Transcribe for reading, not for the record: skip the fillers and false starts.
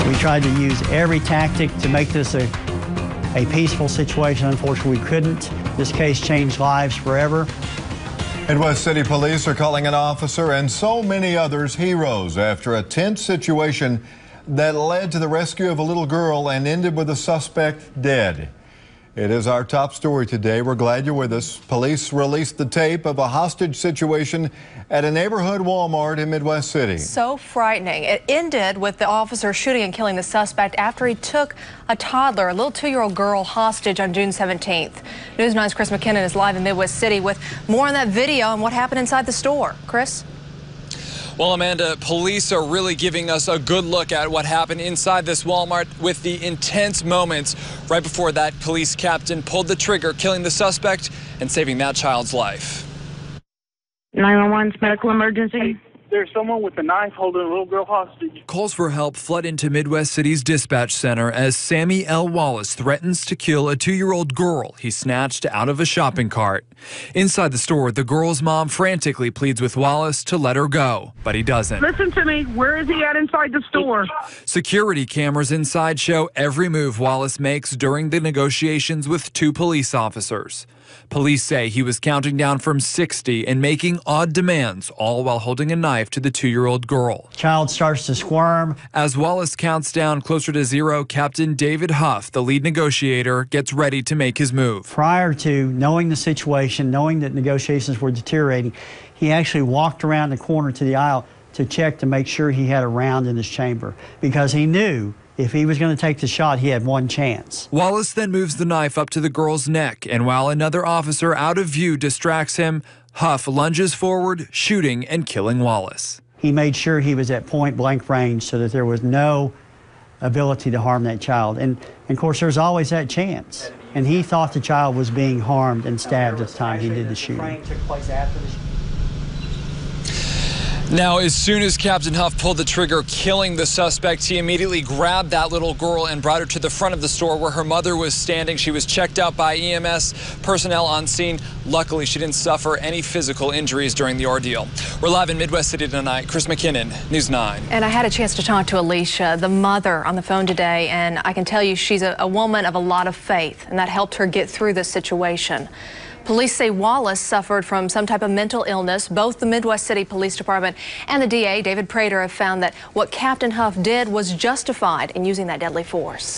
We tried to use every tactic to make this a peaceful situation. Unfortunately, we couldn't. This case changed lives forever. Midwest City Police are calling an officer and so many others heroes after a tense situation that led to the rescue of a little girl and ended with a suspect dead. It is our top story today. We're glad you're with us. Police released the tape of a hostage situation at a neighborhood Walmart in Midwest City. So frightening. It ended with the officer shooting and killing the suspect after he took a toddler, a little 2-year-old girl, hostage on June 17th. News 9's Chris McKinnon is live in Midwest City with more on that video and what happened inside the store. Chris? Well, Amanda, police are really giving us a good look at what happened inside this Walmart with the intense moments right before that police captain pulled the trigger, killing the suspect and saving that child's life. 911's medical emergency. There's someone with a knife holding a little girl hostage. Calls for help flood into Midwest City's dispatch center as Sammie L. Wallace threatens to kill a 2-year-old girl he snatched out of a shopping cart. Inside the store, the girl's mom frantically pleads with Wallace to let her go, but he doesn't. Listen to me. Where is he at inside the store? Security cameras inside show every move Wallace makes during the negotiations with 2 police officers. Police say he was counting down from 60 and making odd demands, all while holding a knife to the 2-year-old girl. Child starts to squirm. As Wallace counts down closer to 0, Captain David Huff, the lead negotiator, gets ready to make his move. Prior to knowing the situation, knowing that negotiations were deteriorating, he actually walked around the corner to the aisle to check to make sure he had a round in his chamber, because he knew if he was going to take the shot, he had one chance. Wallace then moves the knife up to the girl's neck, and while another officer out of view distracts him, Huff lunges forward, shooting and killing Wallace. He made sure he was at point-blank range so that there was no ability to harm that child. And of course, there's always that chance. And he thought the child was being harmed and stabbed at the time he did the shooting. Now, as soon as Captain Huff pulled the trigger, killing the suspect, he immediately grabbed that little girl and brought her to the front of the store where her mother was standing. She was checked out by EMS personnel on scene. Luckily, she didn't suffer any physical injuries during the ordeal. We're live in Midwest City tonight. Chris McKinnon, News 9. And I had a chance to talk to Alicia, the mother, on the phone today, and I can tell you she's a woman of a lot of faith, and that helped her get through this situation. Police say Wallace suffered from some type of mental illness. Both the Midwest City Police Department and the DA, David Prater, have found that what Captain Huff did was justified in using that deadly force.